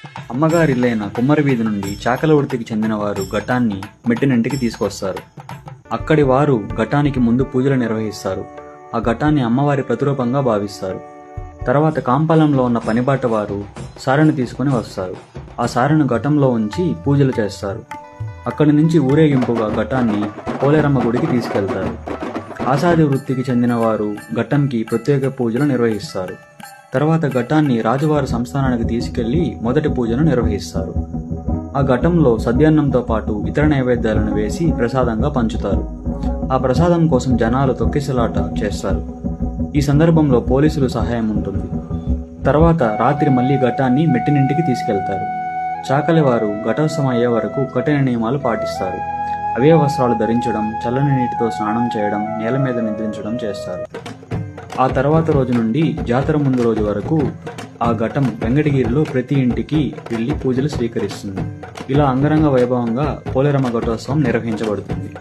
అమ్మగారిల్లైన కుమ్మరి వీధి నుండి చాకల వృత్తికి చెందిన వారు ఘటాన్ని మెట్టినింటికి తీసుకొస్తారు. అక్కడి వారు ఘటానికి ముందు పూజలు నిర్వహిస్తారు. ఆ ఘటాన్ని అమ్మవారి ప్రతిరూపంగా భావిస్తారు. తర్వాత కాంపాలంలో ఉన్న పనిబాట వారు సారెను తీసుకుని వస్తారు. ఆ సారెను ఘటంలో ఉంచి పూజలు చేస్తారు. అక్కడి నుంచి ఊరేగింపుగా ఘటాన్ని పోలేరమ్మ గుడికి తీసుకెళ్తారు. ఆసాది వృత్తికి చెందిన వారు ఘటానికి ప్రత్యేక పూజలు నిర్వహిస్తారు. తర్వాత ఘటాన్ని రాజువారి సంస్థానానికి తీసుకెళ్లి మొదటి పూజను నిర్వహిస్తారు. ఆ ఘటంలో సద్యాన్నంతో పాటు ఇతర నైవేద్యాలను వేసి ప్రసాదంగా పంచుతారు. ఆ ప్రసాదం కోసం జనాలు తొక్కిసలాట చేస్తారు. ఈ సందర్భంలో పోలీసులు సహాయం ఉంటుంది. తర్వాత రాత్రి మళ్లీ ఘటాన్ని మెట్టినింటికి తీసుకెళ్తారు. చాకలి వారు ఘటోత్సవం అయ్యే వరకు కఠిన నియమాలు పాటిస్తారు. అవే వస్త్రాలు ధరించడం, చల్లని నీటితో స్నానం చేయడం, నేల మీద నిద్రించడం చేస్తారు. ఆ తర్వాత రోజు నుండి జాతర ముందు రోజు వరకు ఆ ఘటం వెంకటగిరిలో ప్రతి ఇంటికి వెళ్లి పూజలు స్వీకరిస్తుంది. ఇలా అంగరంగ వైభవంగా పోలేరమ్మ ఘటోత్సవం నిర్వహించబడుతుంది.